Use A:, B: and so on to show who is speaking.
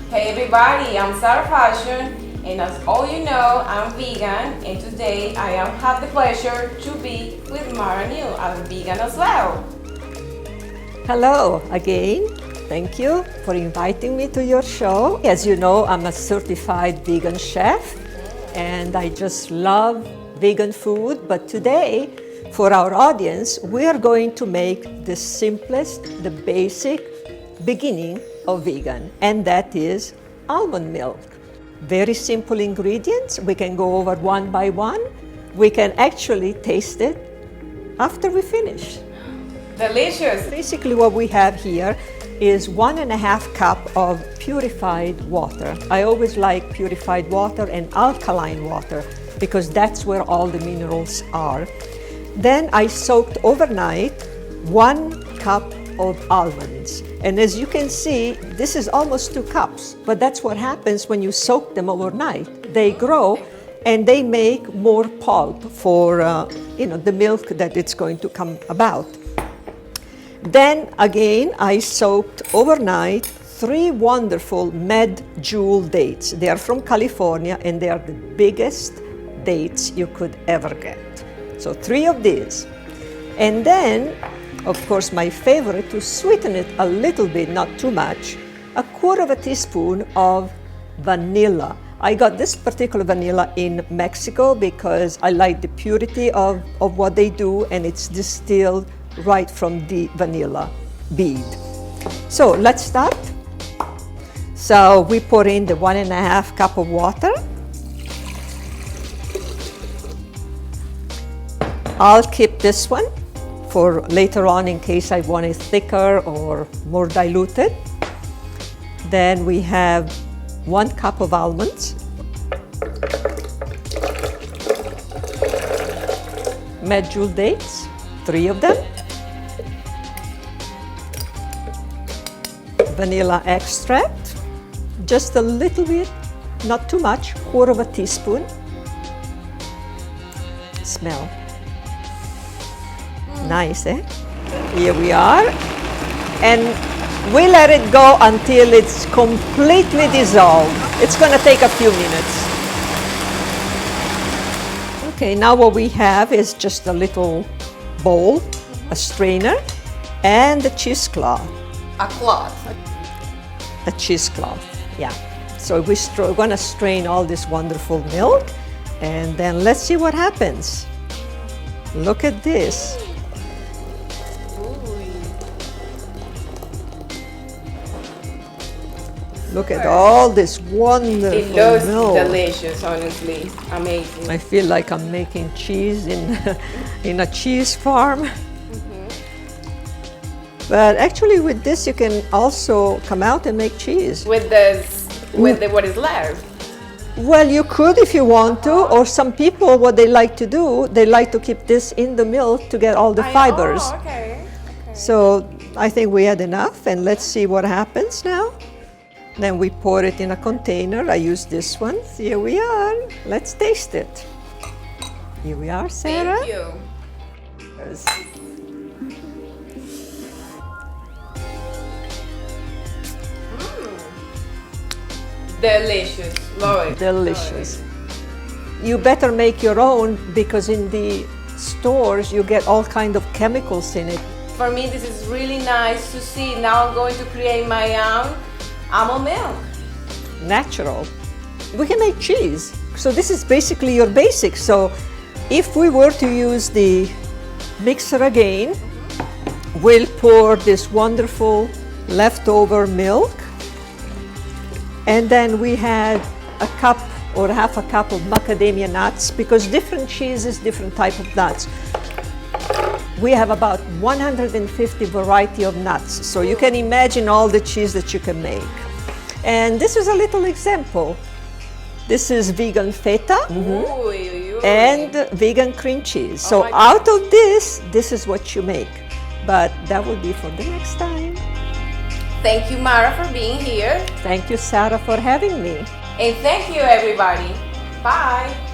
A: Hey everybody, I'm Sara Fashion, and as all you know, I'm vegan, and today I have the pleasure to be with Mara New. I'm vegan as well.
B: Hello again. Thank you for inviting me to your show. As you know, I'm a certified vegan chef, and I just love vegan food. But today, for our audience, we are going to make the simplest, the basic beginning of vegan, and that is almond milk. Very simple ingredients. We can go over one by one. We can actually taste it after we finish.
A: Delicious.
B: Basically what we have here is 1.5 cup of purified water. I always like purified water and alkaline water because that's where all the minerals are. Then I soaked overnight 1 cup of almonds. And as you can see, this is almost 2 cups, but that's what happens when you soak them overnight. They grow and they make more pulp for the milk that it's going to come about. Then again, I soaked overnight 3 wonderful medjool dates. They are from California and they are the biggest dates you could ever get. So 3 of these. And then, of course, my favorite, to sweeten it a little bit, not too much, 1/4 teaspoon of vanilla. I got this particular vanilla in Mexico because I like the purity of what they do, and it's distilled right from the vanilla bead. So let's start. So we pour in the 1.5 cup of water. I'll keep this one for later on in case I want it thicker or more diluted. Then we have 1 cup of almonds, medjool dates, 3 of them, vanilla extract, just a little bit, not too much, 1/4 teaspoon. Smell. Nice, eh? Here we are. And we let it go until it's completely dissolved. It's going to take a few minutes. Okay, now what we have is just a little bowl, a strainer, and a cheesecloth.
A: A cloth.
B: A cheesecloth, yeah. So we're going to strain all this wonderful milk, and then let's see what happens. Look at this. Look at all this wonderful
A: It looks
B: milk.
A: delicious, honestly. Amazing.
B: I feel like I'm making cheese in a cheese farm. But actually with this you can also come out and make cheese.
A: With what is left.
B: Well, you could if you want to, or some people, what they like to do, they like to keep this in the milk to get all the fibers.
A: Oh, okay.
B: So I think we had enough, and let's see what happens now. Then we pour it in a container. I use this one. Here we are. Let's taste it. Here we are, Sara.
A: Thank you. Delicious. Love it.
B: Delicious. You better make your own because in the stores you get all kind of chemicals in it.
A: For me, this is really nice to see. Now I'm going to create my own almond milk.
B: Natural. We can make cheese. So this is basically your basics. So if we were to use the mixer again, we'll pour this wonderful leftover milk. And then we had a cup or 1/2 cup of macadamia nuts, because different cheeses, different type of nuts. We have about 150 variety of nuts, so you can imagine all the cheese that you can make. And this is a little example. This is vegan feta and vegan cream cheese. So out of this is what you make. But that will be for the next time.
A: Thank you, Mara, for being here.
B: Thank you, Sara, for having me.
A: And thank you, everybody. Bye.